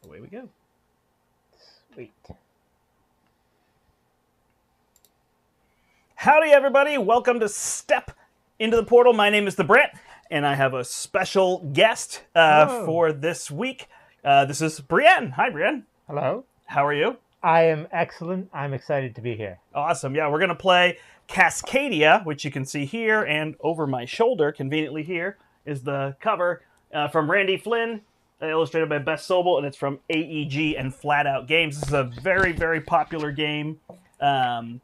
Away we go. Sweet. Howdy, everybody. Welcome to Step into the Portal. My name is the Brandt, and I have a special guest for this week. This is Brienne. Hi, Brienne. Hello. How are you? I am excellent. I'm excited to be here. Awesome. Yeah, we're going to play Cascadia, which you can see here, and over my shoulder, conveniently here, is the cover from Randy Flynn, illustrated by Bess Sobel, and it's from AEG and Flatout Games. This is a very, very popular game from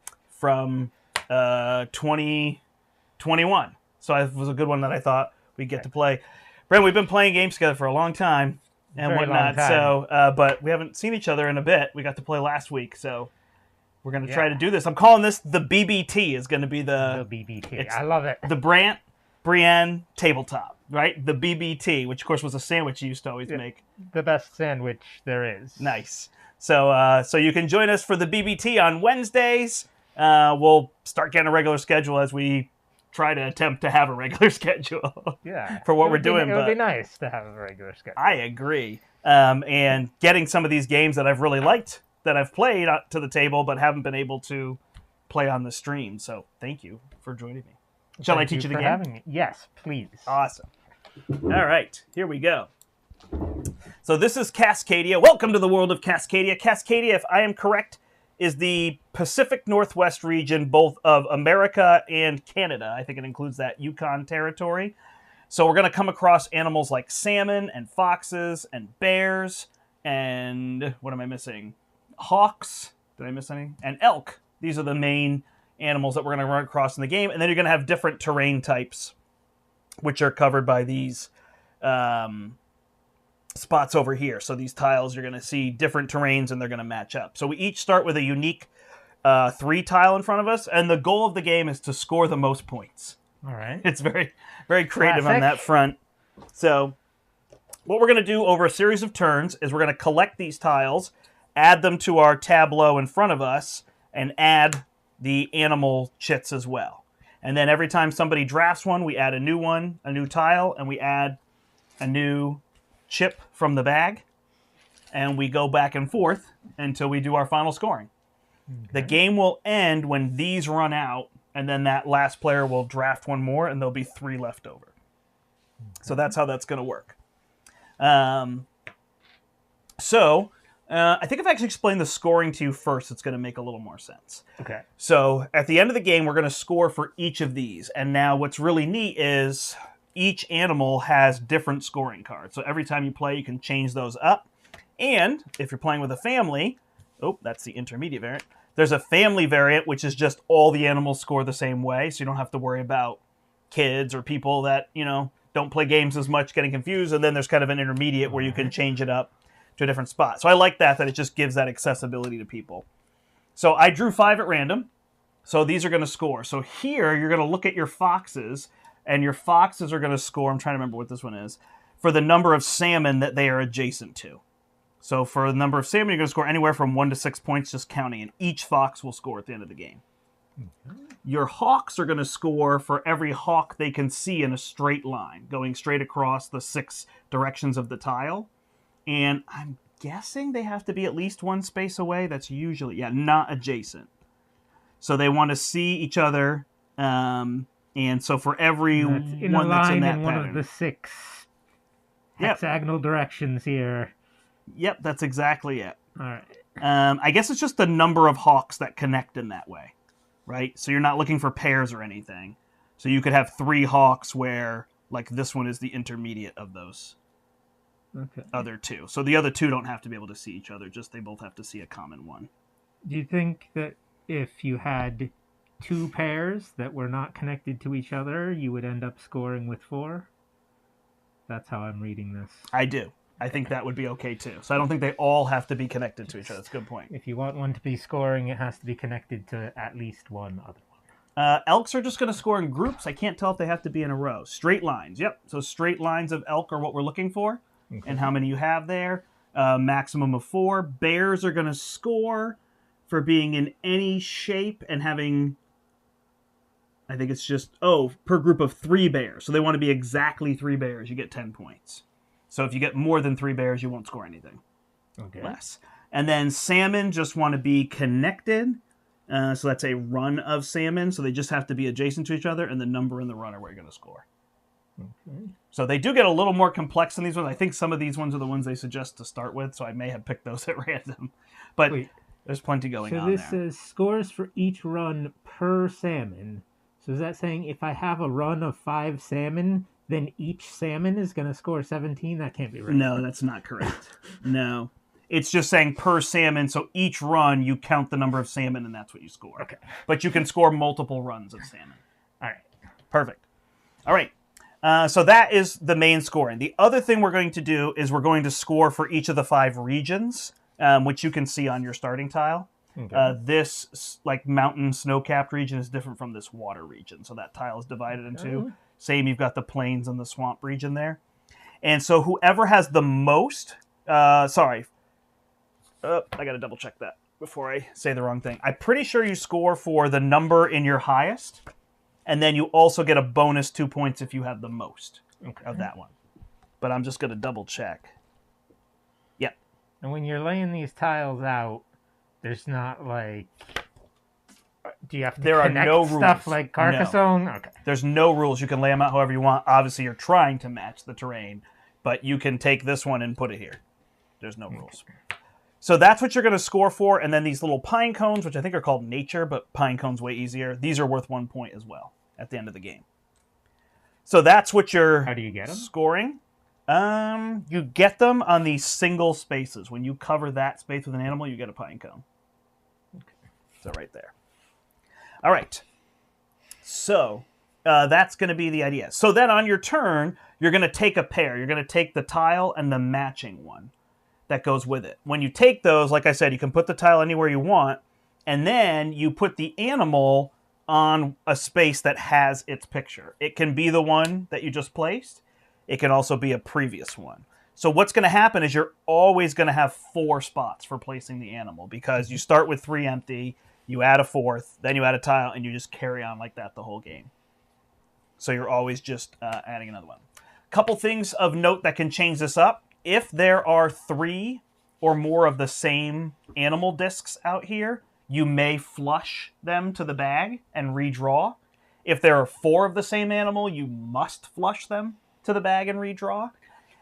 2021. So it was a good one that I thought we'd get to play. Brent, we've been playing games together for a long time and Very whatnot. long time. So, but we haven't seen each other in a bit. We got to play last week, so we're going to try to do this. I'm calling this the BBT. Is going to be the BBT. I love it. The Brandt Brienne tabletop, right? The BBT, which of course was a sandwich you used to always make. The best sandwich there is. Nice. So, so you can join us for the BBT on Wednesdays. We'll start getting a regular schedule as we try to attempt to have a regular schedule. Yeah. For what we're doing. It would be nice to have a regular schedule. I agree. And getting some of these games that I've really liked, that I've played to the table, but haven't been able to play on the stream. So thank you for joining me. Shall I teach you the game? Having me. Yes, please. Awesome. All right, here we go. So this is Cascadia. Welcome to the world of Cascadia. Cascadia, if I am correct, is the Pacific Northwest region, both of America and Canada. I think it includes that Yukon territory. So we're going to come across animals like salmon and foxes and bears and, what am I missing? Hawks. Did I miss any? And elk. These are the main animals that we're going to run across in the game. And then you're going to have different terrain types, which are covered by these spots over here. So these tiles, you're going to see different terrains and they're going to match up. So we each start with a unique 3 tile in front of us. And the goal of the game is to score the most points. All right. It's very, very creative on that front. So what we're going to do over a series of turns is we're going to collect these tiles, add them to our tableau in front of us, and add the animal chits as well. And then every time somebody drafts one, we add a new one, a new tile, and we add a new chip from the bag. And we go back and forth until we do our final scoring. Okay. The game will end when these run out, and then that last player will draft one more, and there'll be 3 left over. Okay. So that's how that's going to work. I think if I actually explain the scoring to you first, it's going to make a little more sense. Okay. So at the end of the game, we're going to score for each of these. And now what's really neat is each animal has different scoring cards. So every time you play, you can change those up. And if you're playing with a family, that's the intermediate variant. There's a family variant, which is just all the animals score the same way. So you don't have to worry about kids or people that, don't play games as much getting confused. And then there's kind of an intermediate where you can change it up to a different spot. So I like that it just gives that accessibility to people. So I drew 5 at random. So these are going to score. So here you're going to look at your foxes, and your foxes are going to score, I'm trying to remember what this one is, for the number of salmon that they are adjacent to. So for the number of salmon, you're going to score anywhere from 1 to 6 points, just counting, and each fox will score at the end of the game. Mm-hmm. Your hawks are going to score for every hawk they can see in a straight line, going straight across the 6 directions of the tile. And I'm guessing they have to be at least 1 space away. That's usually, not adjacent. So they want to see each other. And so for every one that's in that pattern. One of the 6 hexagonal directions here. Yep, that's exactly it. All right. I guess it's just the number of hawks that connect in that way, right? So you're not looking for pairs or anything. So you could have 3 hawks where, like, this one is the intermediate of those. Okay. Other 2. So the other 2 don't have to be able to see each other, just they both have to see a common one. Do you think that if you had 2 pairs that were not connected to each other, you would end up scoring with 4? That's how I'm reading this. I do. I think that would be okay too. So I don't think they all have to be connected to each other. That's a good point. If you want one to be scoring, it has to be connected to at least one other one. Elks are just going to score in groups. I can't tell if they have to be in a row. Straight lines. Yep. So straight lines of elk are what we're looking for. Okay. And how many you have there. Maximum of 4. Bears are going to score for being in any shape and having, I think it's just, per group of 3 bears. So they want to be exactly 3 bears. You get 10 points. So if you get more than 3 bears, you won't score anything. Okay. less. And then salmon just want to be connected. So that's a run of salmon. So they just have to be adjacent to each other, and the number and the run are where you're going to score. Okay. So they do get a little more complex than these ones. I think some of these ones are the ones they suggest to start with, so I may have picked those at random. But Wait, there's plenty going so on this there. says scores for each run per salmon. So is that saying if I have a run of 5 salmon, then each salmon is going to score 17? That can't be right. No, that's not correct. No. It's just saying per salmon, so each run you count the number of salmon and that's what you score. Okay. But you can score multiple runs of salmon. All right. Perfect. All right. So that is the main scoring. The other thing we're going to do is we're going to score for each of the 5 regions, which you can see on your starting tile. Okay. This like mountain snow-capped region is different from this water region. So that tile is divided in two. Same, you've got the plains and the swamp region there. And so whoever has the most, I got to double check that before I say the wrong thing. I'm pretty sure you score for the number in your highest, and then you also get a bonus 2 points if you have the most of that one. But I'm just going to double check. Yep. And when you're laying these tiles out, there's not like... Do you have to There connect are no stuff rules. like Carcassonne? No. Okay. There's no rules. You can lay them out however you want. Obviously, you're trying to match the terrain, but you can take this one and put it here. There's no rules. So that's what you're going to score for, and then these little pine cones, which I think are called nature, but pine cones way easier. These are worth 1 point as well at the end of the game. So that's what you're How do you get them? scoring. You get them on these single spaces. When you cover that space with an animal, you get a pine cone. Okay. So right there. All right. So that's going to be the idea. So then on your turn, you're going to take a pair. You're going to take the tile and the matching one that goes with it. When you take those, like I said, you can put the tile anywhere you want, and then you put the animal on a space that has its picture. It can be the one that you just placed. It can also be a previous one. So what's going to happen is you're always going to have 4 spots for placing the animal, because you start with 3 empty, you add a 4th, then you add a tile, and you just carry on like that the whole game. So you're always just adding another one. Couple things of note that can change this up. If there are 3 or more of the same animal discs out here, you may flush them to the bag and redraw. If there are 4 of the same animal, you must flush them to the bag and redraw.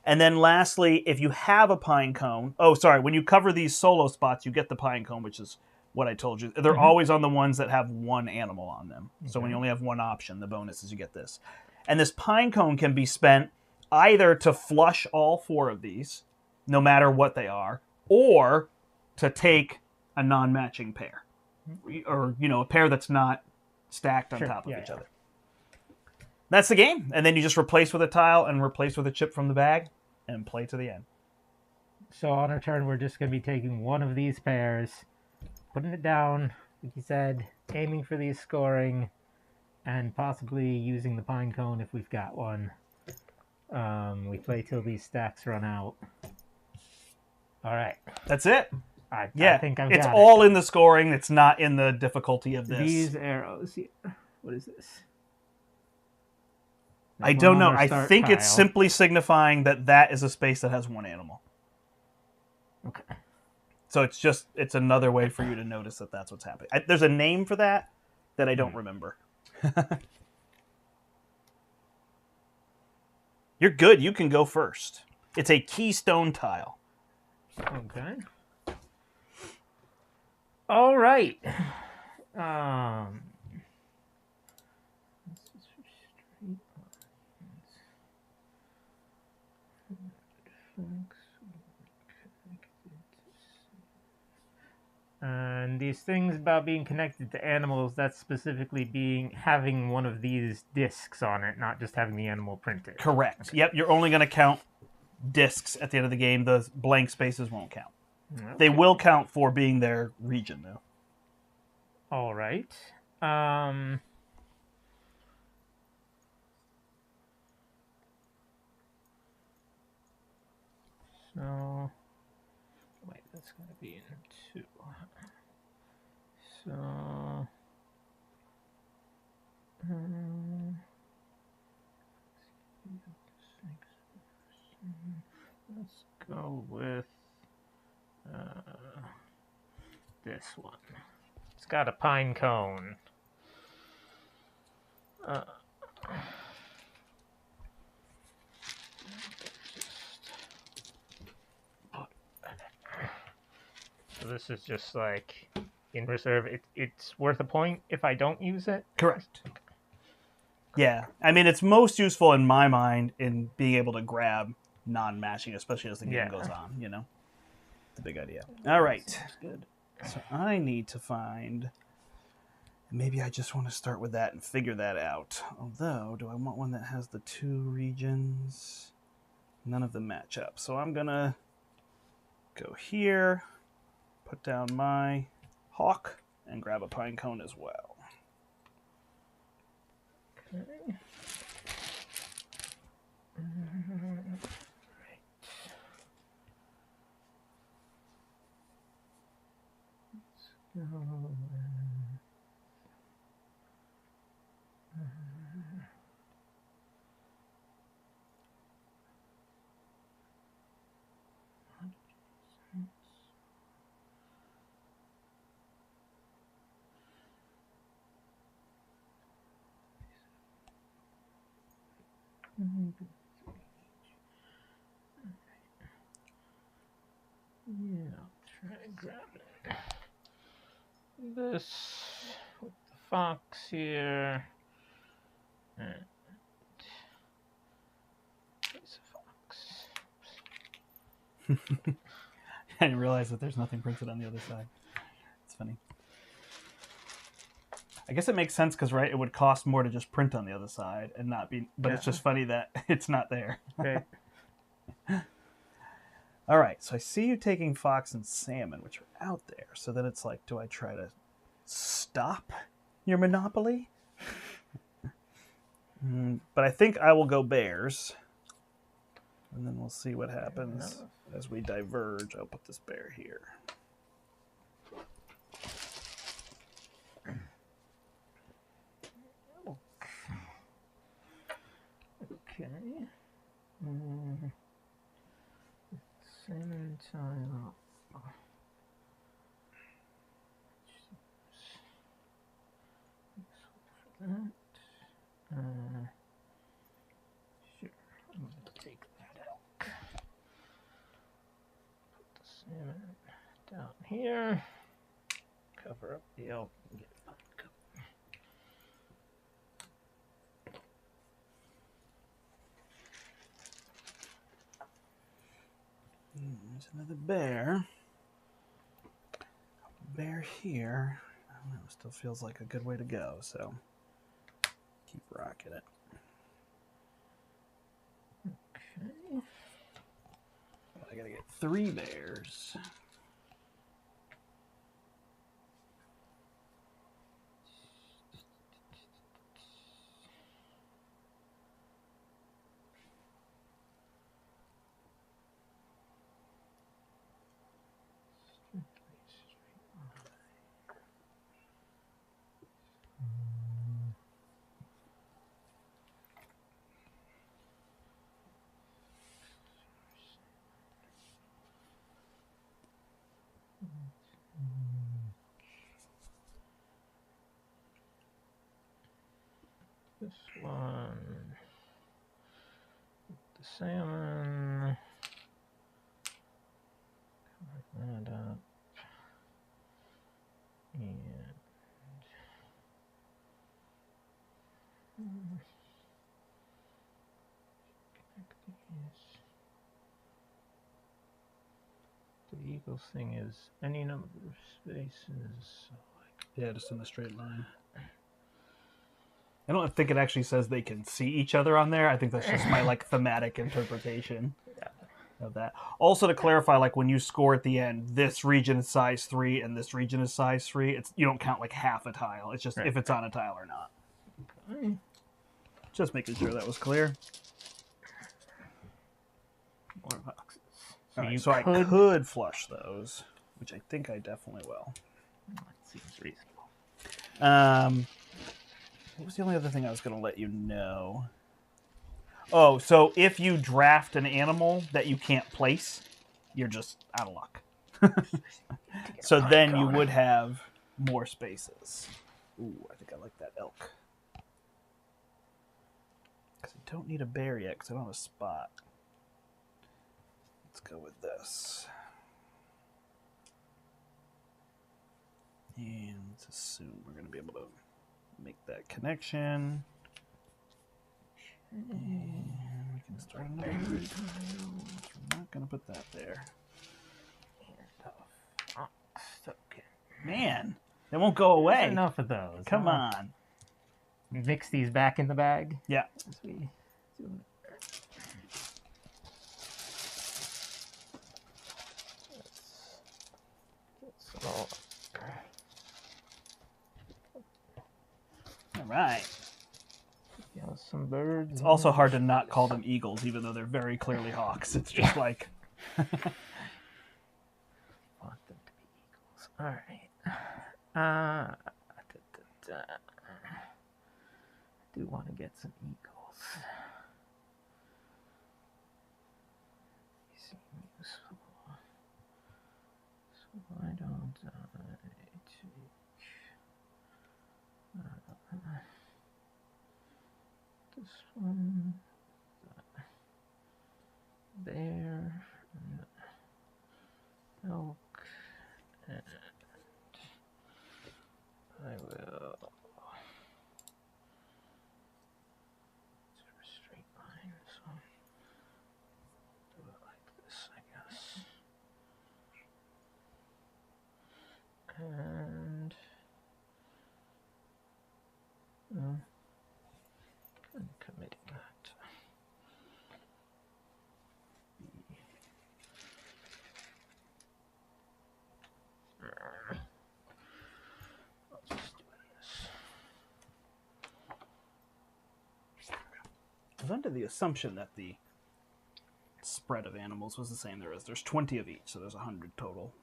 And then lastly, if you have a pine cone... when you cover these solo spots, you get the pine cone, which is what I told you. They're always on the ones that have 1 animal on them. Okay. So when you only have 1 option, the bonus is you get this. And this pine cone can be spent either to flush all 4 of these, no matter what they are, or to take a non-matching pair. Or, a pair that's not stacked on top of each other. That's the game. And then you just replace with a tile and replace with a chip from the bag and play to the end. So on our turn, we're just going to be taking one of these pairs, putting it down, like you said, aiming for these scoring, and possibly using the pine cone if we've got one. We play till these stacks run out. All right. That's it. I think I've got it's all in the scoring. It's not in the difficulty of this. These arrows here. What is this? I don't know. I think it's simply signifying that is a space that has 1 animal. Okay. So it's another way for you to notice that that's what's happening. There's a name for that I don't remember. You're good. You can go first. It's a keystone tile. Okay. All right. And these things about being connected to animals, that's specifically having one of these discs on it, not just having the animal printed. Correct. Okay. Yep, you're only going to count discs at the end of the game. The blank spaces won't count. Okay. They will count for being their region, though. All right. So, wait, that's going to be in 2. So, let's go with This one. It's got a pine cone. So this is just like in reserve. It's worth a point if I don't use it. Correct. Yeah, I mean, it's most useful in my mind in being able to grab non-matching, especially as the game goes on, you know? It's a big idea. All right. Sounds good. So I need to find... Maybe I just want to start with that and figure that out. Although, do I want one that has the 2 regions? None of them match up. So I'm going to go here, put down my hawk, and grab a pine cone as well. Okay. Let's go. Yeah, I'll try grabbing this with the fox here. And there's a fox. I didn't realize that there's nothing printed on the other side. It's funny. I guess it makes sense because, right, it would cost more to just print on the other side and not be... But it's just funny that it's not there. Okay. All right, so I see you taking fox and salmon, which are out there. So then it's like, do I try to stop your monopoly? But I think I will go bears. And then we'll see what happens as we diverge. I'll put this bear here. Okay. Salmon tile. For that. Sure, I'm going to take that out. Put the salmon down here. Cover up the elk and get it covered. There's another bear. Bear here. I don't know, still feels like a good way to go, so keep rocking it. Okay. I gotta get 3 bears. This one, the salmon, cover that up, and the eagle thing is any number of spaces. So Yeah, just in a straight line. I don't think it actually says they can see each other on there. I think that's just my like thematic interpretation of that. Also, to clarify, like when you score at the end, this region is size 3 and this region is size 3. It's you don't count like half a tile. It's just if it's on a tile or not. okay. Just making sure that was clear. More boxes. So, you I could flush those, which I think I definitely will. That seems reasonable. What was the only other thing I was going to let you know? Oh, so if you draft an animal that you can't place, you're just out of luck. So then you would have more spaces. Ooh, I think I like that elk. Because I don't need a bear yet because I don't have a spot. Let's go with this. And let's assume we're going to be able to make that connection. And we can start another group. We're not going to put that there. Okay. Man, they won't go away. There's enough of those. Come on. Mix these back in the bag. Yeah. As we do it. All right. Got some birds. It's also hard to not call them eagles, even though they're very clearly hawks. It's just like... Want them to be eagles. All right. I do want to get some eagles. They seem useful. So why don't I take this one, there, and elk, and I will. It's a straight line, so do it like this, I guess. And I'm committing that. I'll just do this. I was under the assumption that the spread of animals was the same. There's 20 of each, so there's 100 total.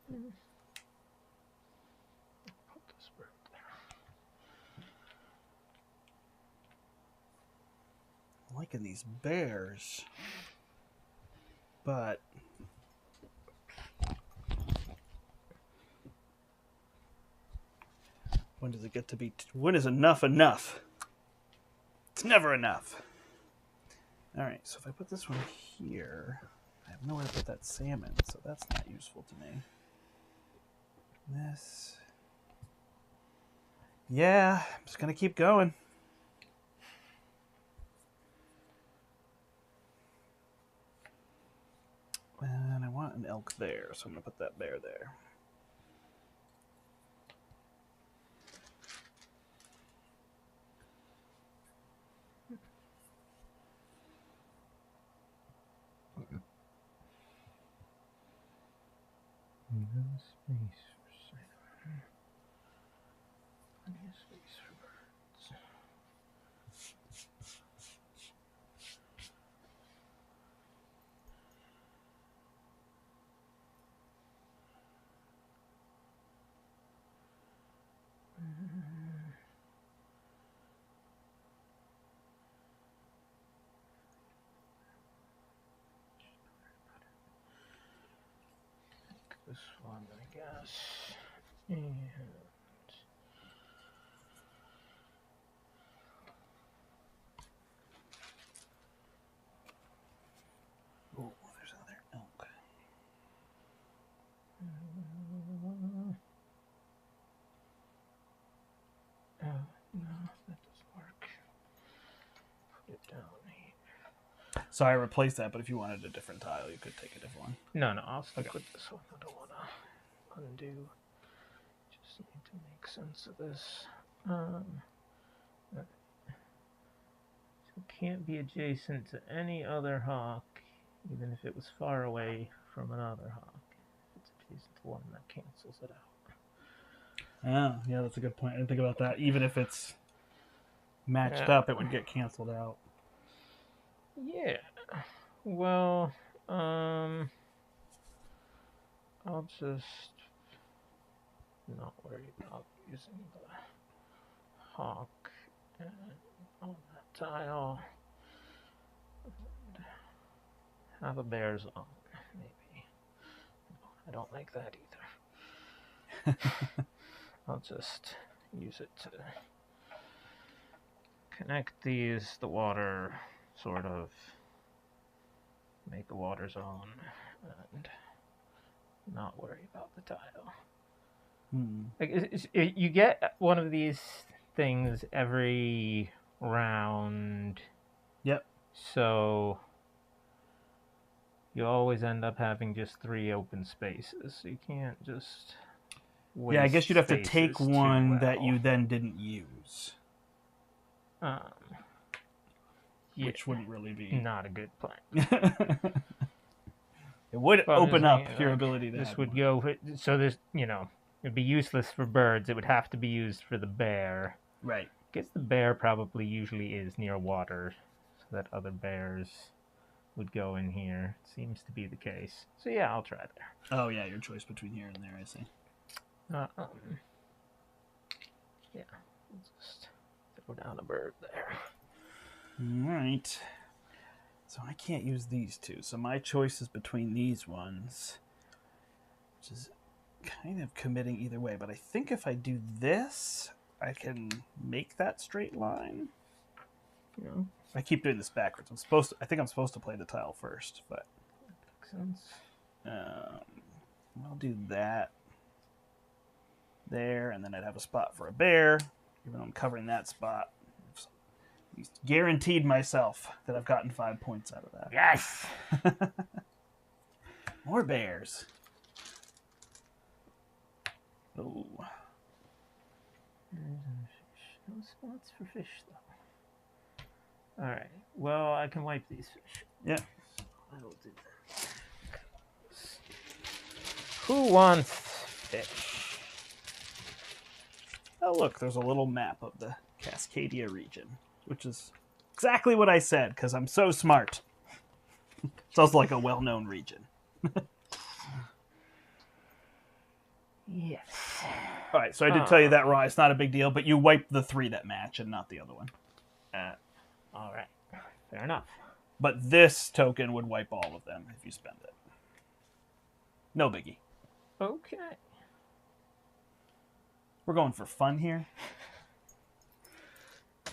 Put this right there. I'm liking these bears, but when does it get to be? When is enough enough? It's never enough. All right, so if I put this one here, I have nowhere to put that salmon, so that's not useful to me. This, yeah, I'm just gonna keep going. And I want an elk there, so I'm gonna put that bear there. No space for salmon. Plenty of space for birds. This one, I guess. And Oh, there's another elk. no, that doesn't work. Put it down here. So I replaced that, but if you wanted a different tile, you could take a different one. No, I'll stick with this one. I don't want to undo. Just need to make sense of this. So it can't be adjacent to any other hawk, even if it was far away from another hawk. If it's adjacent to one, that cancels it out. Oh, yeah, that's a good point. I didn't think about that. Even if it's matched Yeah. up, it would get canceled out. Yeah. Well, I'll just not worry about using the hawk and on that tile. And have a bear's on, maybe. I don't like that either. I'll just use it to connect the water, sort of make a water zone, and not worry about the tile. Like, you get one of these things every round. Yep. So you always end up having just 3 open spaces. So you can't just waste Yeah, I guess you'd have to take spaces one too that well. you then didn't use. Yeah, Which wouldn't really be... not a good plan. It would Well, open up saying, your like, ability to this have would more. go so this, it'd be useless for birds. It would have to be used for the bear. Right. I guess the bear probably usually is near water, so that other bears would go in here. Seems to be the case. So yeah, I'll try there. Oh yeah, your choice between here and there, I see. Yeah, we'll just throw down a bird there. All right. So I can't use these two. So my choice is between these ones, which is kind of committing either way. But I think if I do this, I can make that straight line. Yeah. I keep doing this backwards. I think I'm supposed to play the tile first, but Makes sense. I'll do that there, and then I'd have a spot for a bear, even though I'm covering that spot. I've guaranteed myself that I've gotten 5 points out of that. Yes! More bears. Oh. No spots for fish, though. Alright, well, I can wipe these fish. Yeah. So I will do that. Who wants fish? Oh, look, there's a little map of the Cascadia region, which is exactly what I said, because I'm so smart. It's also like a well-known region. Yes. All right, so I did tell you that, Raw. It's not a big deal, but you wipe the 3 that match and not the other one. All right. Fair enough. But this token would wipe all of them if you spend it. No biggie. Okay. We're going for fun here. I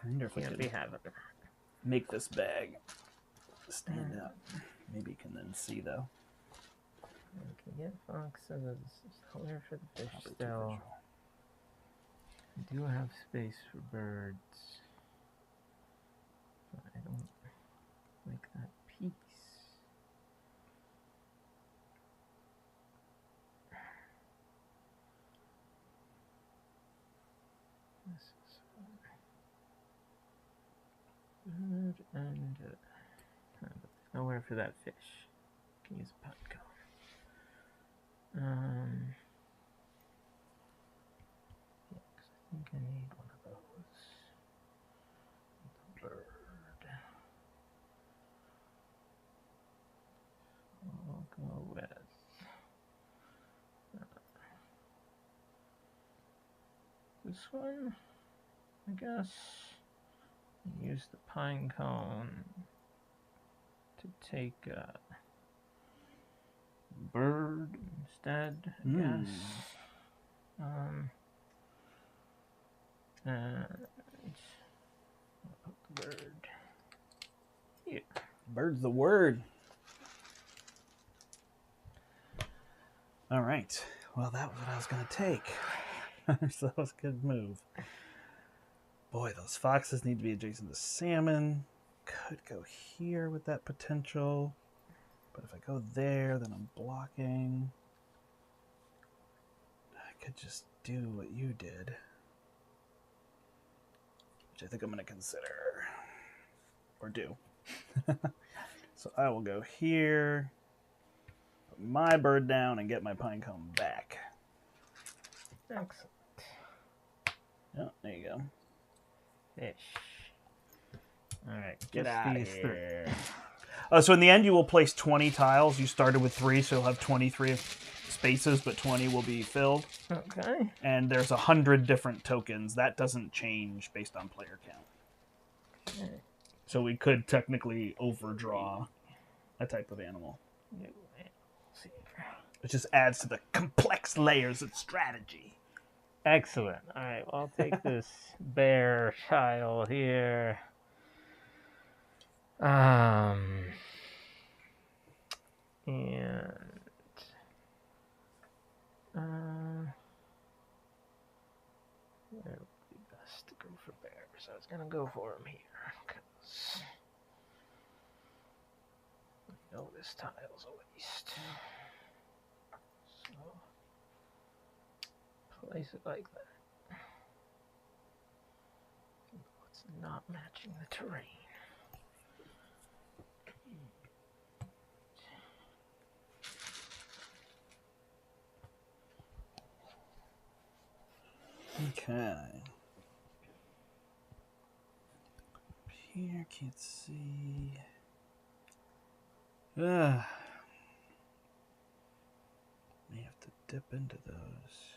wonder if I Can't could be having it. make this bag stand up. Maybe you can then see, though. I can get foxes. Color for the fish Probably too still. visual. I do have space for birds. But I don't like that piece. This is bird and but there's nowhere for that fish. Can use a pot cone. Yeah, 'cause I think I need one of those. The bird. I'll go with this one, I guess. Use the pine cone to take a bird instead, I guess. And I'll put the bird here. Bird's the word. All right. Well, that was what I was going to take. So that was a good move. Boy, those foxes need to be adjacent to salmon. Could go here with that potential. But if I go there, then I'm blocking. I could just do what you did. Which I think I'm going to consider. Or do. So I will go here. Put my bird down and get my pine cone back. Excellent. Oh, there you go. Fish. Alright, Get just out of these here. So in the end, you will place 20 tiles. You started with 3, so you'll have 23 spaces, but 20 will be filled. Okay. And there's 100 different tokens. That doesn't change based on player count. Okay. So we could technically overdraw a type of animal. No. here. It just adds to the complex layers of strategy. Excellent. All right, well, I'll take this bear tile here. And where would be best to go for bears? I was gonna go for him here because I know this tile's a waste. So place it like that. It's not matching the terrain. Okay. Here, can't see. May have to dip into those.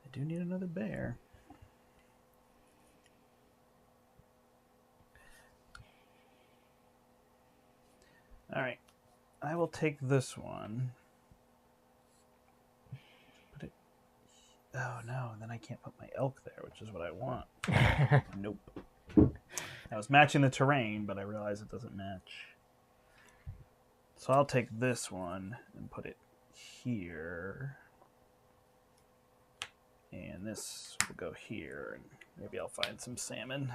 I do need another bear. All right. I will take this one. Put it. Oh no! Then I can't put my elk there, which is what I want. Nope. I was matching the terrain, but I realize it doesn't match. So I'll take this one and put it here. And this will go here. And maybe I'll find some salmon.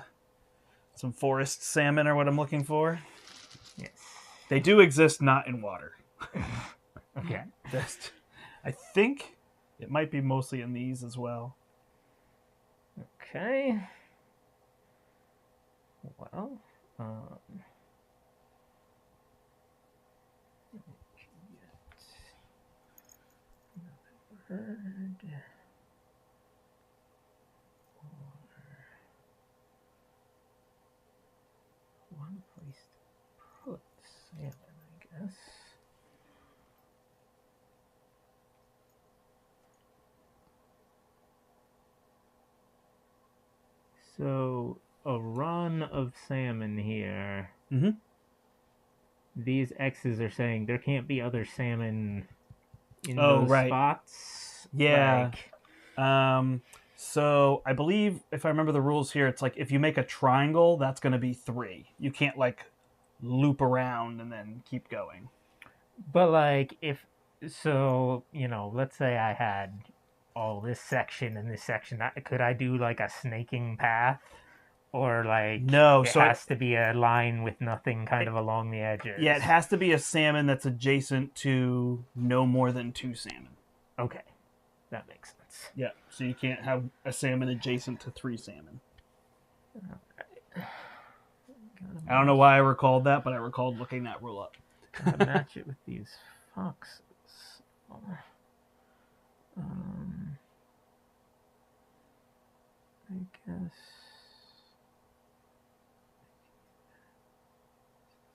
Some forest salmon are what I'm looking for. Yes. They do exist not in water. Okay. I think it might be mostly in these as well. Okay. Well, bird. One place to put salmon, I guess. So a run of salmon here. Mm-hmm. These X's are saying there can't be other salmon in those spots. Yeah. So I believe, if I remember the rules here, it's like if you make a triangle, that's going to be 3. You can't like loop around and then keep going. But like if so, let's say I had all this section and this section. Could I do like a snaking path, or like No, it so has to be a line with nothing kind of along the edges? Yeah, it has to be a salmon that's adjacent to no more than 2 salmon. Okay, that makes sense. Yeah, so you can't have a salmon adjacent to 3 salmon. Right. I don't know why I recalled that, but I recalled looking that rule up. Gotta match it with these foxes. I guess.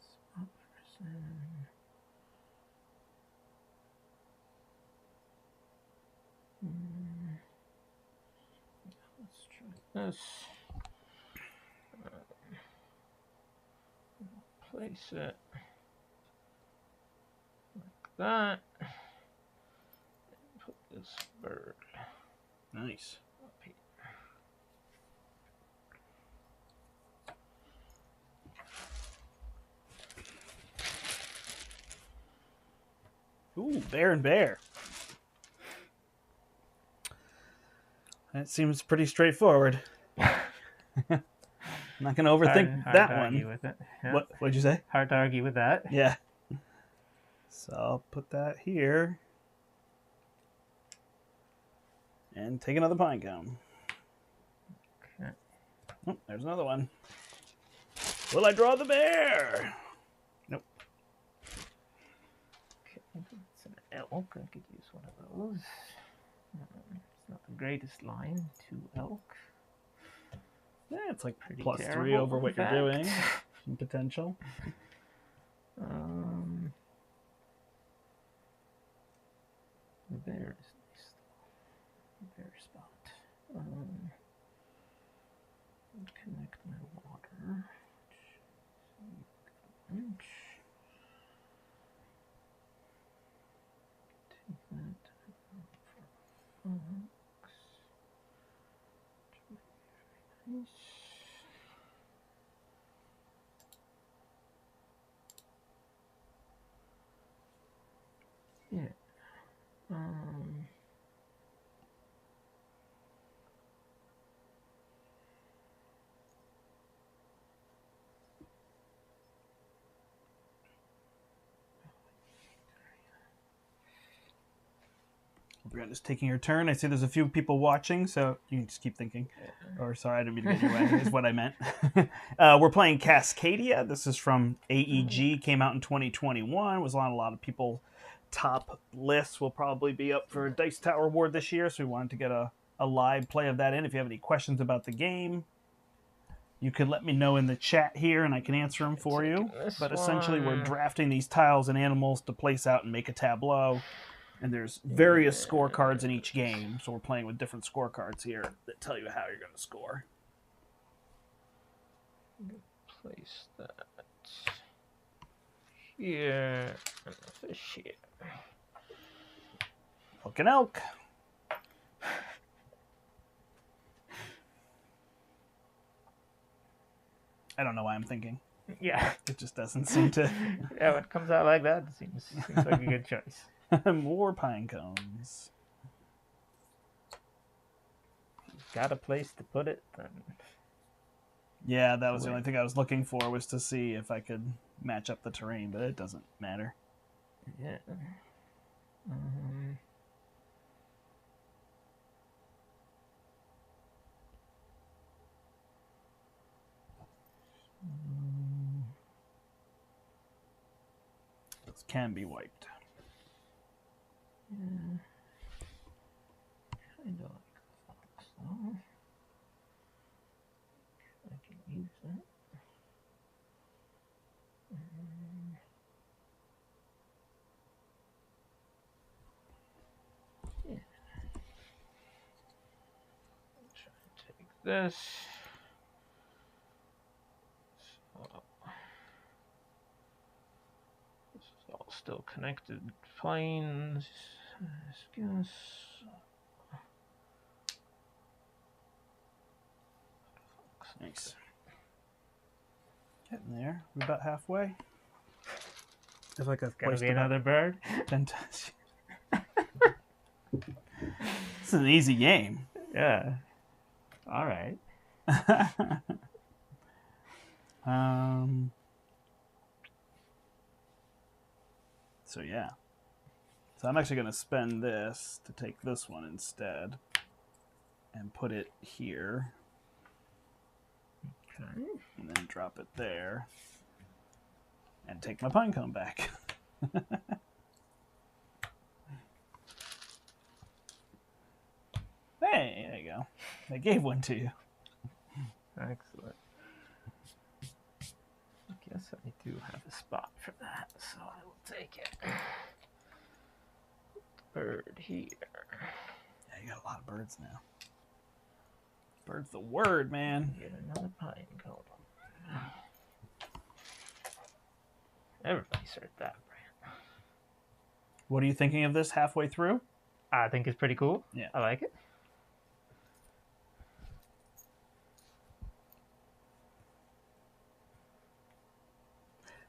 Spot person. Let's try this. Place it like that. And put this bird Nice. up here. Ooh, bear and bear. That seems pretty straightforward. I'm not going to overthink hard that to one. Argue with it. Yeah. What'd you say? Hard to argue with that. Yeah. So I'll put that here. And take another pine cone. Okay. Oh, there's another one. Will I draw the bear? Nope. Okay, it's an elk. I could use one of those. It's not the greatest line. 2 elk. Yeah, it's like Pretty plus 3 terrible, over what in you're fact. doing in potential. The bear is nice though. Bear spot. Connect my water. Inch. Yeah. Brienne is taking her turn. I see there's a few people watching, so you can just keep thinking. Or, sorry, I didn't mean to get in your way, is what I meant. We're playing Cascadia. This is from AEG. Came out in 2021. Was on a lot of people top lists. Will probably be up for a Dice Tower Award this year, so we wanted to get a live play of that in. If you have any questions about the game, you could let me know in the chat here, and I can answer them for you. But essentially, we're drafting these tiles and animals to place out and make a tableau. And there's various scorecards in each game, so we're playing with different scorecards here that tell you how you're going to score. Place that here and the fish here. Hook and elk. I don't know why I'm thinking. Yeah. It just doesn't seem to. Yeah, when it comes out like that, it seems like a good choice. More pine cones. Got a place to put it, then. Yeah, that was the only thing I was looking for, was to see if I could match up the terrain, but it doesn't matter. Yeah. Those can be wiped. Yeah. Kind of like fox, though. I can use that. Yeah. Try to take this. So, this is all still connected planes. I guess. Nice. Getting there. We're about halfway. If I could Gonna be another bird. Fantastic. This is an easy game. Yeah. All right. So yeah. So I'm actually going to spend this to take this one instead and put it here. Okay. And then drop it there and take my pine cone back. Hey, there you go. I gave one to you. Excellent. I guess I do have a spot for that, so I will take it. Bird here. Yeah, you got a lot of birds now. Bird's the word, man. Get another pine cone. Everybody's heard that, Brienne. What are you thinking of this halfway through? I think it's pretty cool. Yeah. I like it.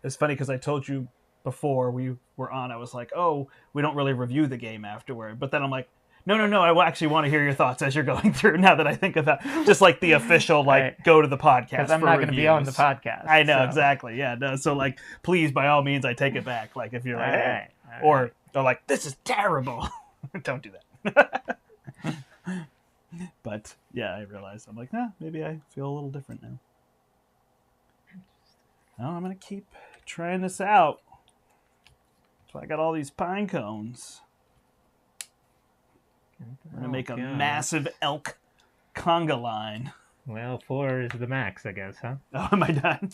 It's funny because I told you before we were on, I was like, oh, we don't really review the game afterward. But then I'm like, no, I actually want to hear your thoughts as you're going through, now that I think of that. Just like the official, like, right. Go to the podcast. Because I'm not going to be on the podcast. I know, so. exactly. Yeah, no, so, like, please, by all means, I take it back. Like, if you're like, hey. All Or right. they're like, this is terrible. Don't do that. But, yeah, I realized. I'm like, nah, maybe I feel a little different now. No, I'm going to keep trying this out. So I got all these pine cones. We're going to make a massive elk conga line. Well, 4 is the max, I guess, huh? Oh, am I done?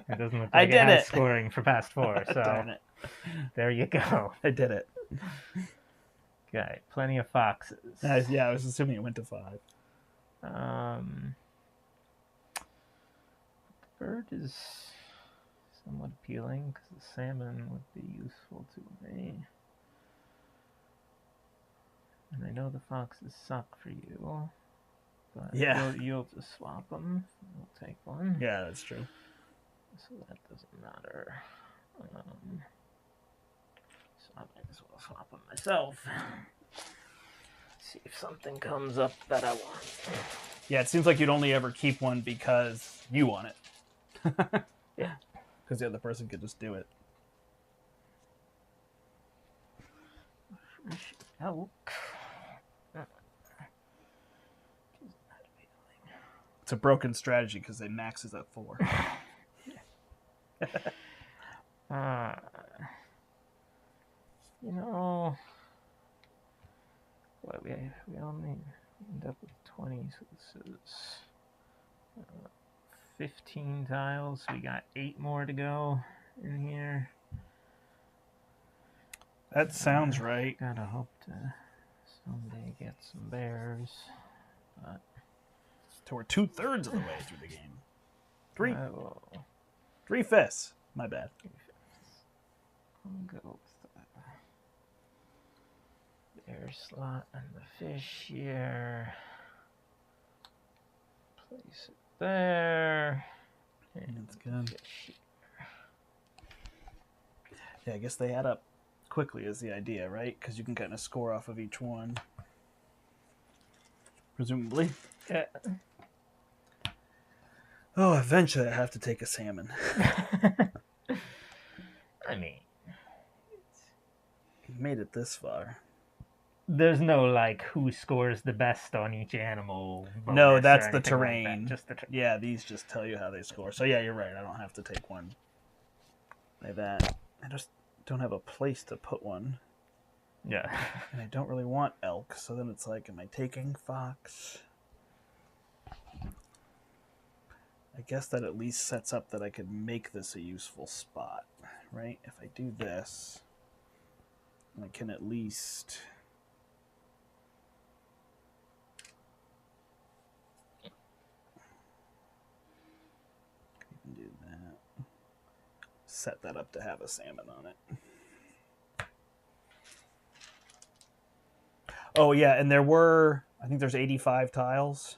It doesn't look like it has scoring for past 4, so Darn it. There you go. I did it. Okay, plenty of foxes. Yeah, I was assuming it went to 5. The bird is somewhat appealing because the salmon would be useful to me. And I know the foxes suck for you. But Yeah. you'll just swap them. We'll take one. Yeah, that's true. So that doesn't matter. So I might as well swap them myself. See if something comes up that I want. Yeah, it seems like you'd only ever keep one because you want it. Yeah. Because the other person could just do it. Elk. It's a broken strategy because they maxes at 4. You know, what we only end up with 20, so this is 15 tiles. We got 8 more to go in here. That sounds right. Gotta hope to someday get some bears. But So we're 2/3 of the way through the game. 3/5. My bad. I'll go with the bear slot and the fish here. Place it there. And That's good. fish here. Yeah, I guess they add up quickly is the idea, right? Because you can kind of score off of each one. Presumably. Yeah. Oh, eventually I have to take a salmon. I mean, You've made it this far. there's no like who scores the best on each animal. No, bonus that's or the anything like terrain. that, just the terrain. Yeah, these just tell you how they score. So yeah, you're right. I don't have to take one like that. I just don't have a place to put one. Yeah. And I don't really want elk, so then it's like, am I taking fox? I guess that at least sets up that I could make this a useful spot, right? If I do this, I can at least... do that. Set that up to have a salmon on it. Oh yeah, and there were, I think there's 85 tiles,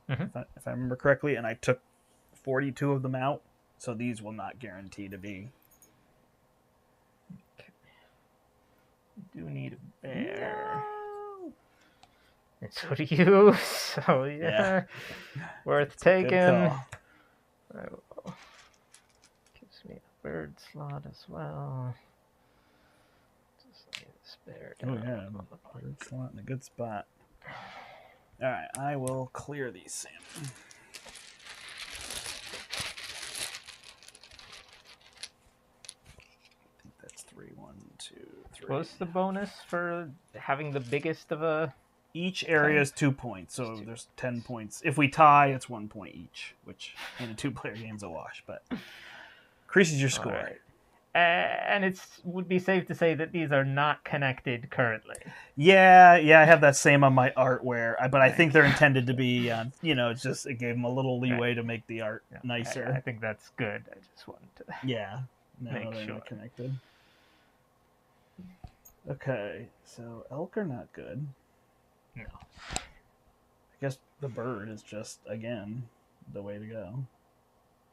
if I remember correctly, and I took 42 of them out, so these will not guarantee to be. Okay. We do need a bear. No! And so do you. So yeah. Worth taking. Good call. Gives me a bird slot as well. Just lay this bear Oh down yeah, on the pine. it's not in a good spot. All right, I will clear these salmon. I think that's 3. 1, 2, 3. What's the bonus for having the biggest of a... Each area is 2 points, so there's 10 points. If we tie, it's 1 point each, which in a 2-player game's a wash, but increases your score. Right. And it would be safe to say that these are not connected currently. Yeah, I have that same on my art but I think they're intended to be, it's just, it gave them a little leeway to make the art nicer. I think that's good. I just wanted to make sure. Not connected. Okay, so elk are not good. No. I guess the bird is just, again, the way to go.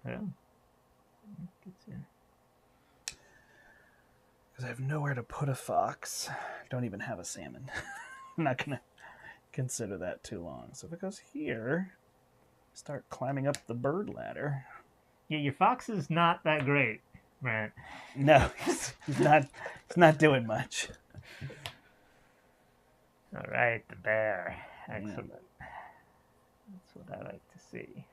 Yeah. Gets in. Because I have nowhere to put a fox. I don't even have a salmon. I'm not going to consider that too long. So if it goes here, start climbing up the bird ladder. Yeah, your fox is not that great, right? No, he's not doing much. All right, the bear. Excellent. Yeah. That's what I like to see.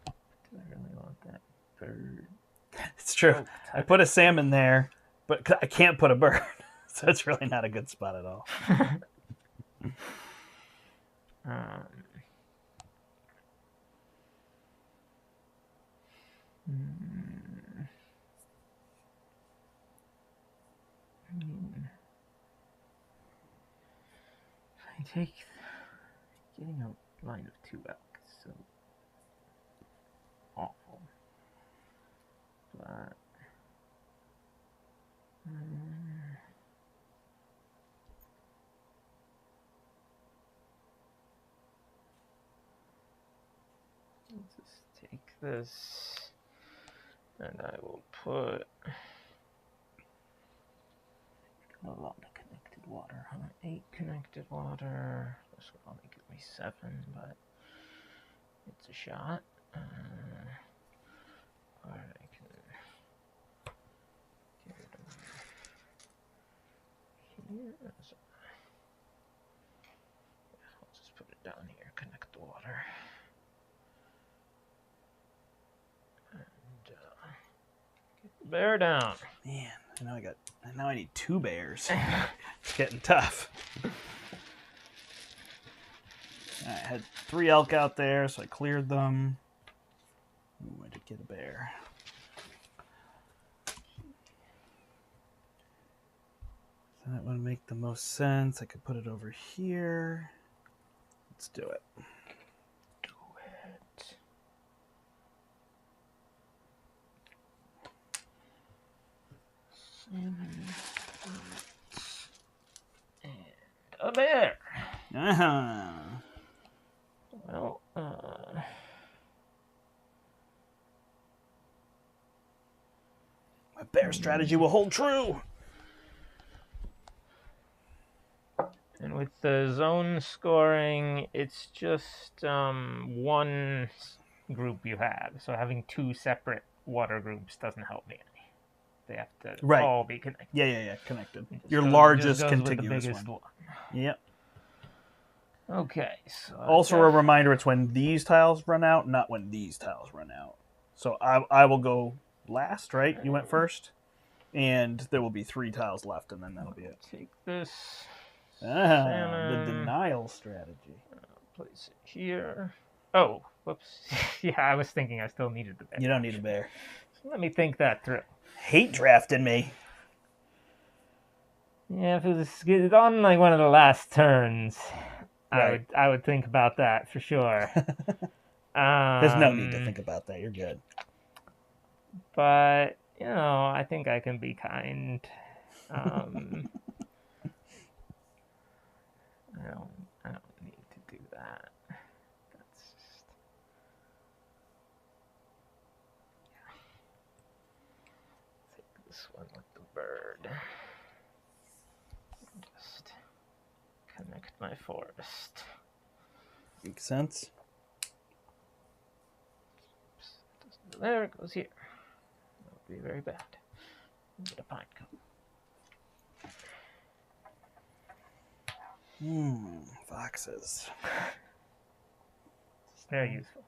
Do I really want that bird? It's true. Oh, I put a salmon there, but I can't put a bird. So it's really not a good spot at all. I take getting a line of 2 elk is so awful, but Let's just take this, and I will put a lot of connected water, huh? 8 connected water. This will only give me 7, but it's a shot. Or I can get it over here. So, I'll just put it down here, connect the water. And get the bear down. Man, now I need 2 bears. It's getting tough. I had 3 elk out there, so I cleared them. Ooh, I did get a bear. So that would make the most sense. I could put it over here. Let's do it. Do it. Salmon, and a bear. Uh-huh. Well, My bear strategy will hold true. and with the zone scoring, it's just one group you have. So having 2 separate water groups doesn't help me any. They have to Right. all be connected. Yeah, connected. Just Your goes- largest just goes with contiguous the biggest one. one. Yep. Okay. So Also, a reminder: it's when these tiles run out, not when these tiles run out. So I will go last, right? You went first, and there will be 3 tiles left, and then that'll be it. Take this. The salmon, denial strategy. place it here. Oh, whoops. Yeah, I was thinking I still needed the bear. You don't need a bear. So let me think that through. Hate drafting me. Yeah, if it was on like one of the last turns, Right. I would think about that for sure. There's no need to think about that. You're good. But I think I can be kind. I don't need to do that. That's just take this one with the bird. Just connect my forest. Makes sense. Doesn't go there, it goes here. That would be very bad. Get a pine cone. Foxes. It's very useful.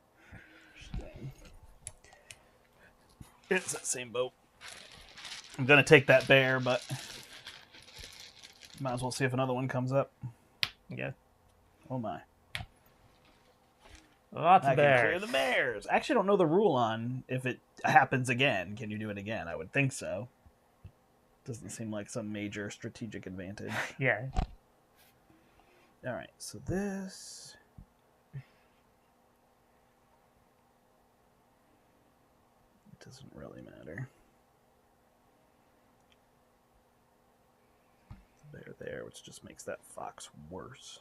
It's that same boat. I'm gonna take that bear, but might as well see if another one comes up. Yeah. Oh my. Lots I of can bears. clear the bears. I actually don't know the rule on if it happens again. Can you do it again? I would think so. Doesn't seem like some major strategic advantage. Yeah. All right, so this. It doesn't really matter. There, which just makes that fox worse.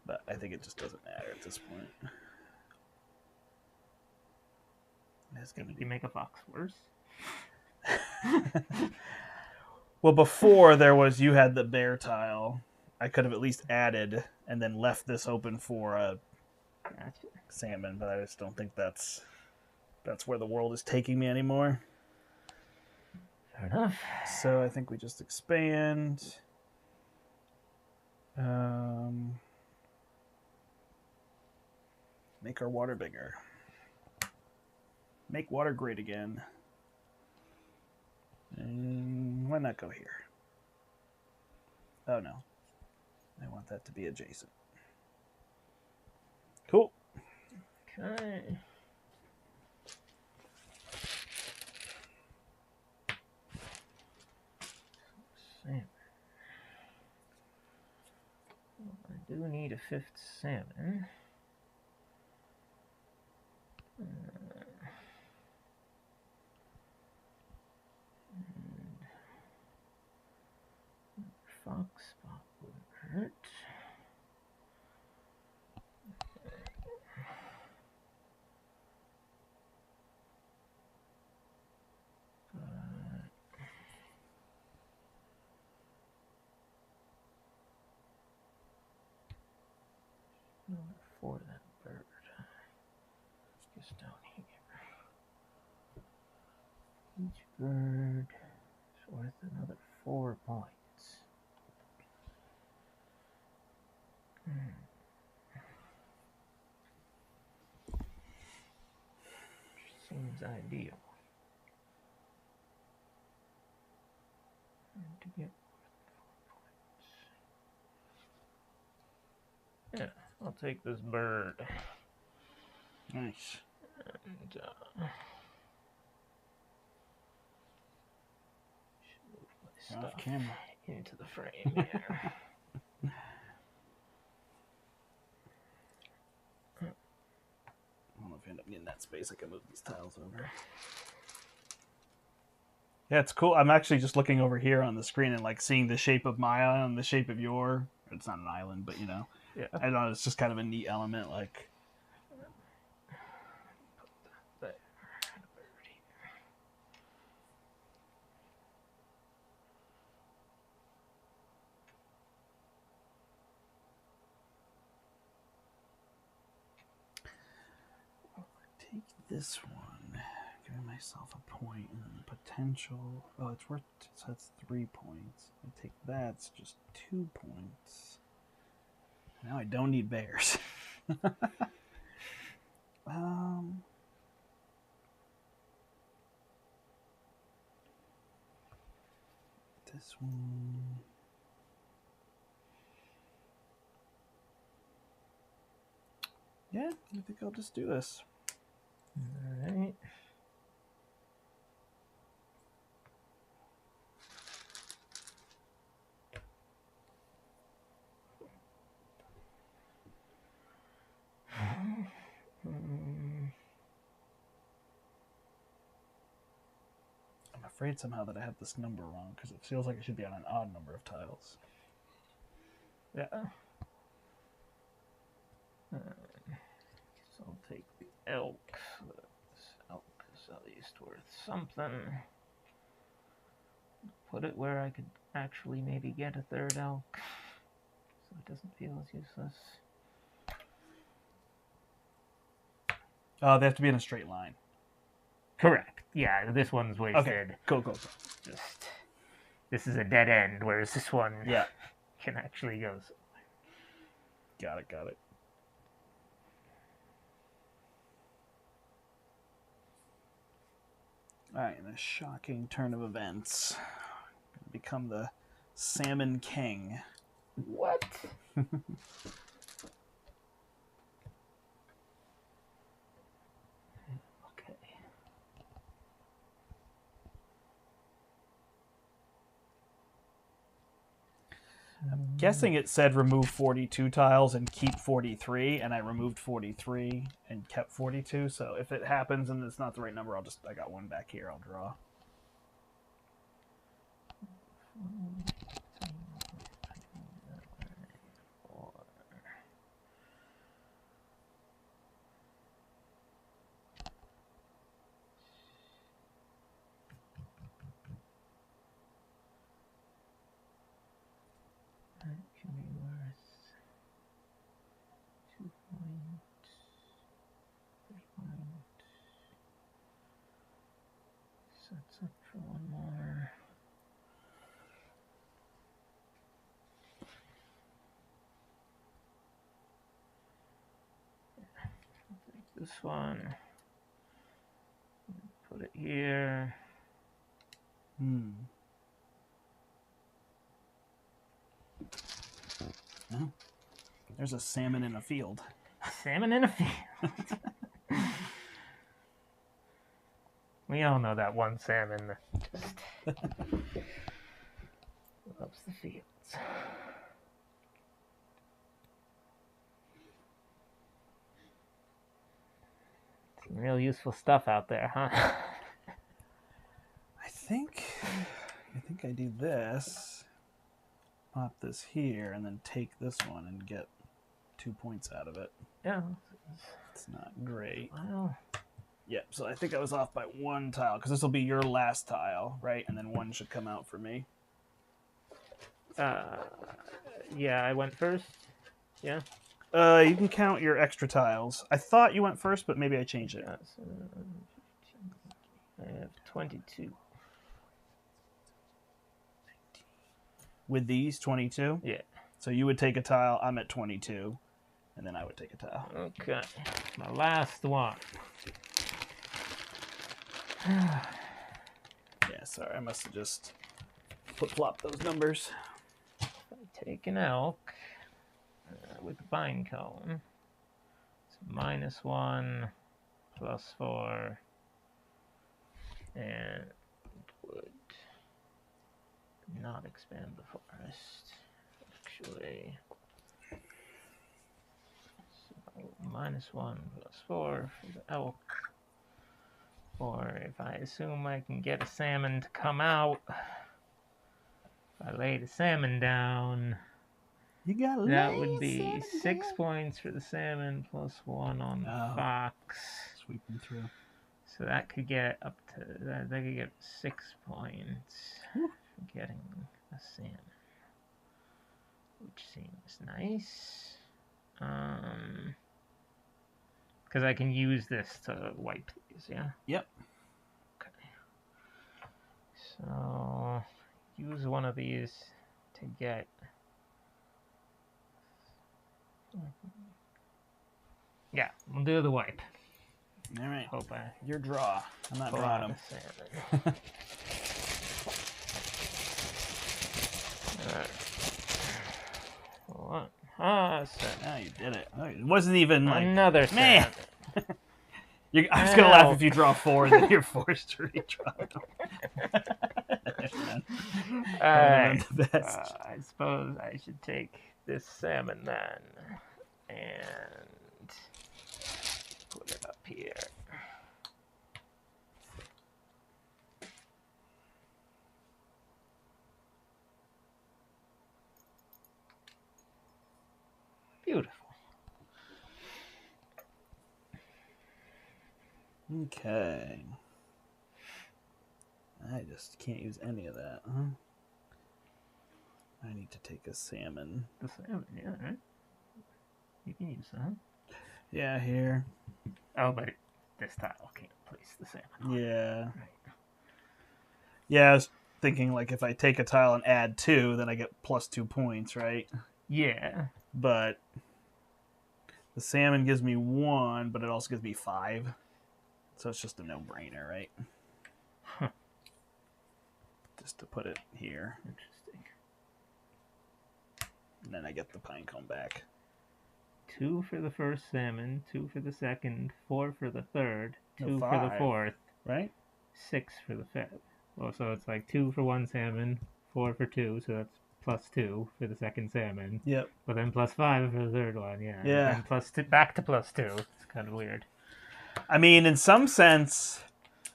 But I think it just doesn't matter at this point. It's gonna Did you make a fox worse? Well, before there was you had the bear tile. I could have at least added and then left this open for a Gotcha. salmon, but I just don't think that's where the world is taking me anymore. Fair enough. So I think we just expand. Make our water bigger. Make water great again. And why not go here? Oh no. I want that to be adjacent. Cool. Okay. Salmon. Well, I do need a 5th salmon. Fox spot wouldn't hurt. for that bird. Just down here. Each bird is worth another 4 points. Seems ideal. And to get 4 points. Yeah, I'll take this bird. Nice. And move my Off stuff camera. into the frame here. I don't know if you end up getting that space. I can move these tiles over. Yeah, it's cool. I'm actually just looking over here on the screen and like seeing the shape of my island, the shape of your. It's not an island, but you know. Yeah. I don't know. It's just kind of a neat element. Like. Put that there. Take this one, giving myself a point, and then potential. Oh, it's worth. So that's 3 points. I take that. It's just 2 points. Now I don't need bears. This one. Yeah, I think I'll just do this. All right. I'm afraid somehow that I have this number wrong because it feels like it should be on an odd number of tiles. Yeah. So I'll take the elk. This elk is at least worth something. Put it where I could actually maybe get a third elk, so it doesn't feel as useless. They have to be in a straight line. Correct. Yeah, this one's wasted. Okay, cool. Just this is a dead end, whereas this one Yeah. can actually go somewhere. Got it. Alright, in a shocking turn of events, become the Salmon King. What? Okay. I'm guessing it said remove 42 tiles and keep 43, and I removed 43 and kept 42, so if it happens and it's not the right number, I got one back here, I'll draw. That can be worth 2 points, 3 points. Sets up for one more. I'll take this one. Put it here. Oh, there's a salmon in a field. Salmon in a field. We all know that one salmon that just loves the fields. Some real useful stuff out there, huh? I think I do this, pop this here, and then take this one and get 2 points out of it. Yeah. It's not great. Well, Yep, so I think I was off by 1 tile, because this will be your last tile, right? And then 1 should come out for me. yeah, I went first. Yeah. You can count your extra tiles. I thought you went first, but maybe I changed it. I have 22. With these, 22? Yeah. So you would take a tile, I'm at 22, and then I would take a tile. Okay. My last one. Yeah, sorry, I must have just flip-flopped those numbers. I take an elk with the pine cone. It's -1, +4, and would not expand the forest. Actually, so -1 +4 for the elk. Or if I assume I can get a salmon to come out, if I lay the salmon down, You got that would be 6 points for the salmon +1 on the fox. Sweeping through. So that could get up to that could get 6 points for getting a salmon, which seems nice. Because I can use this to wipe these, yeah? Yep. Okay. So, use one of these to get... Yeah, we'll do the wipe. All right. Hope I Your draw. I'm not pull drawing out them. a salmon. Alright. Salmon. Oh, you did it. Oh, it wasn't even like... Another Man! salmon. I was going to laugh if you draw 4 and then you're forced to redraw them. Alright. The best. I suppose I should take this salmon then and put it up here. Beautiful. Okay. I just can't use any of that, huh? I need to take a salmon. The salmon, yeah, right? You can use that. Yeah, here. Oh, but this tile can't place the salmon. Yeah. Right. Yeah, I was thinking, like, if I take a tile and add 2, then I get +2 points, right? Yeah. But the salmon gives me 1, but it also gives me 5. So it's just a no-brainer, right? Huh. Just to put it here. Interesting. And then I get the pine cone back. 2 for the first salmon, 2 for the second, 4 for the third, 2 for the 5, fourth, right? 6 for the fifth. Well, so it's like 2 for one salmon, 4 for 2, so that's +2 for the second salmon. Yep. But then +5 for the third one, yeah. Yeah. And +2, back to +2. It's kind of weird. I mean, in some sense,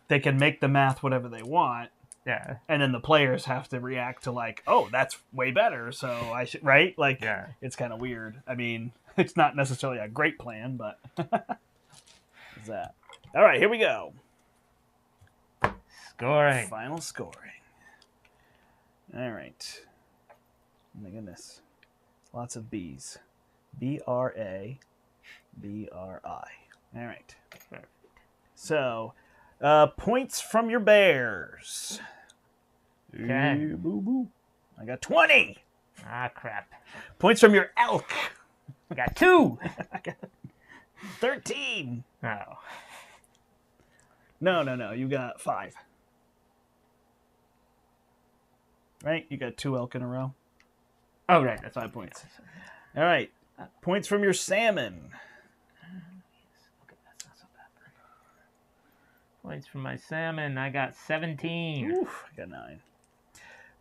they can make the math whatever they want, Yeah. and then the players have to react to like, oh, that's way better, so I should, right? Like, Yeah. it's kind of weird. I mean, it's not necessarily a great plan, but is that? All right, here we go. Scoring. Final scoring. All right. Oh my goodness. Lots of B's. B-R-A, B-R-I. All right. Perfect. So, points from your bears. Okay. Boo boo. I got 20. Ah, crap. Points from your elk. I got 2. I got 13. Oh. No. You got 5. Right? You got 2 elk in a row. Oh, right. That's 5 points. All right. Points from your salmon. Okay, that's not so bad then. Points from my salmon. I got 17. Oof, I got 9.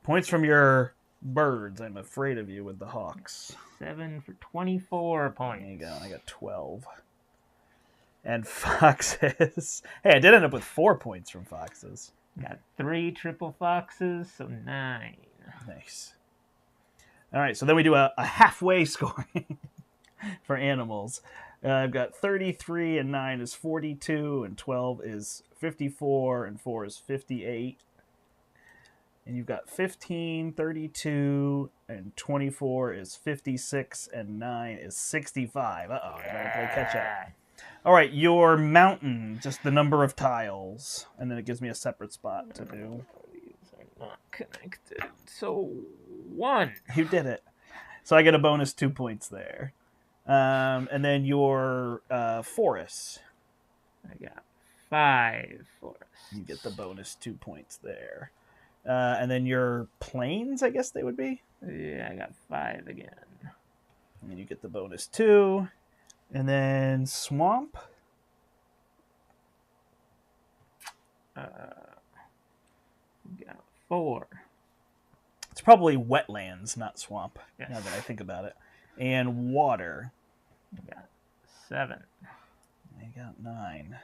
Points from your birds. I'm afraid of you with the hawks. 7 for 24 points. There you go. I got 12. And foxes. Hey, I did end up with 4 points from foxes. Got 3 triple foxes, so 9. Nice. All right, so then we do a halfway scoring for animals. I've got 33, and 9 is 42, and 12 is 54, and 4 is 58. And you've got 15, 32, and 24 is 56, and 9 is 65. Uh-oh, I better play catch up. All right, your mountain, just the number of tiles. And then it gives me a separate spot to do. These are not connected. So 1. You did it. So I get a bonus 2 points there. And then your forest. I got 5 forests. You get the bonus 2 points there. And then your plains, I guess they would be. Yeah, I got 5 again. And then you get the bonus 2. And then swamp. Got 4. It's probably wetlands, not swamp, Yes. now that I think about it. And water. I got 7. I got 9.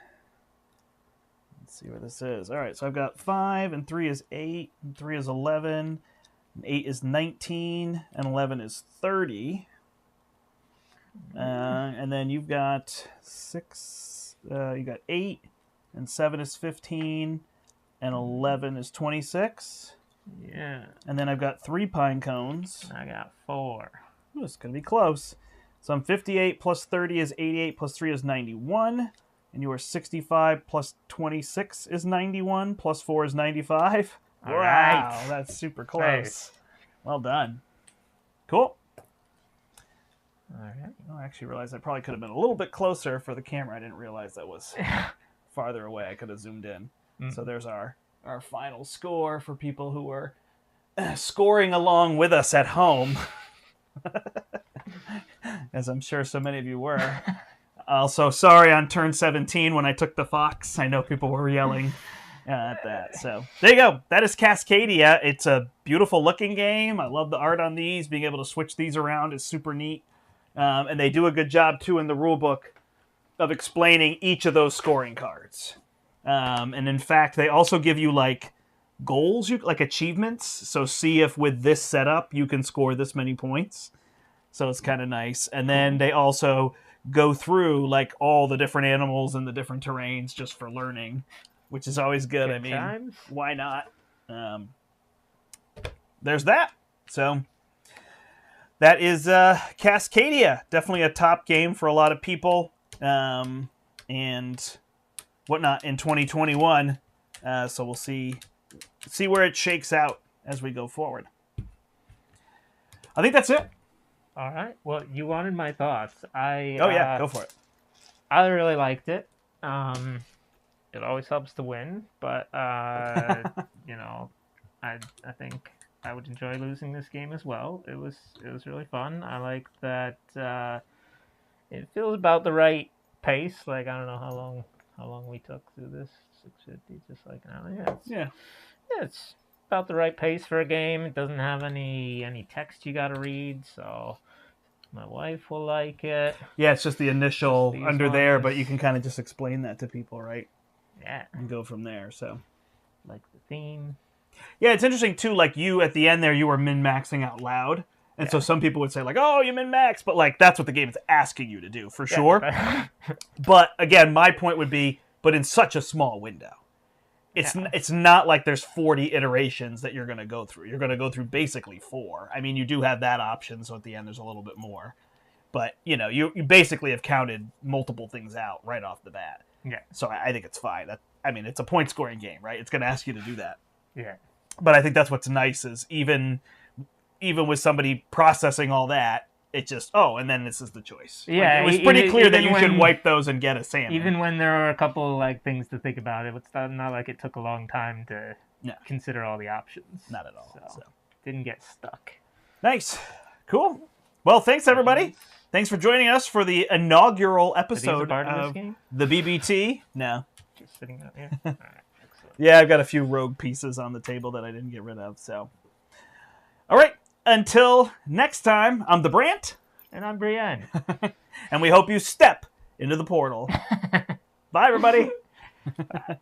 Let's see where this is. All right, so I've got 5, and 3 is 8, and 3 is 11, and 8 is 19, and 11 is 30. And then you've got 6, you got 8, and 7 is 15, and 11 is 26. Yeah. And then I've got 3 pine cones. I got 4. Ooh, it's going to be close. So I'm 58 plus 30 is 88 plus 3 is 91. And you are 65 plus 26 is 91 plus 4 is 95. All Wow, right. that's super close. Nice. Well done. Cool. All right. Oh, I actually realized I probably could have been a little bit closer for the camera. I didn't realize that was farther away. I could have zoomed in. So there's our final score for people who are scoring along with us at home. As I'm sure so many of you were. Also, sorry on turn 17 when I took the fox. I know people were yelling at that. So there you go. That is Cascadia. It's a beautiful looking game. I love the art on these. Being able to switch these around is super neat. And they do a good job, too, in the rule book of explaining each of those scoring cards. And in fact, they also give you like goals, like achievements. So see if with this setup, you can score this many points. So it's kind of nice. And then they also go through like all the different animals and the different terrains just for learning, which is always good. I mean, why not? There's that. So that is Cascadia. Definitely a top game for a lot of people and whatnot in 2021. So we'll see where it shakes out as we go forward. I think that's it. All right. Well, you wanted my thoughts. Go for it. I really liked it. It always helps to win, but you know, I think I would enjoy losing this game as well. It was really fun. I like that it feels about the right pace. Like I don't know how long we took through this. 650, just like an hour. Yeah, it's about the right pace for a game. It doesn't have any text you got to read, so my wife will like it. Yeah, it's just the initial Just under ones. there, but you can kind of just explain that to people, right? Yeah, And go from there. So, like the theme. yeah, it's interesting too. Like you at the end there, you were min-maxing out loud, and so some people would say like, "Oh, you min-max," but like that's what the game is asking you to do for sure. But again, my point would be, but in such a small window. It's not like there's 40 iterations that you're going to go through. You're going to go through basically 4. I mean, you do have that option, so at the end there's a little bit more. But, you know, you basically have counted multiple things out right off the bat. Yeah. So I think it's fine. I mean, it's a point-scoring game, right? It's going to ask you to do that. Yeah. But I think that's what's nice is even with somebody processing all that, it just, and then this is the choice. Yeah, Like, it was pretty clear that you should when- wipe those and get a salmon. Even when there are a couple like things to think about, it's not like it took a long time to consider all the options. Not at all. So. Didn't get stuck. Nice. Cool. Well, thanks, everybody. Thanks for joining us for the inaugural episode part of of this game? the BBT. No. Just sitting out here. All right. Excellent. Yeah, I've got a few rogue pieces on the table that I didn't get rid of. So, all right. Until next time, I'm the Brandt. And I'm Brienne. And we hope you step into the portal. Bye, everybody. Bye.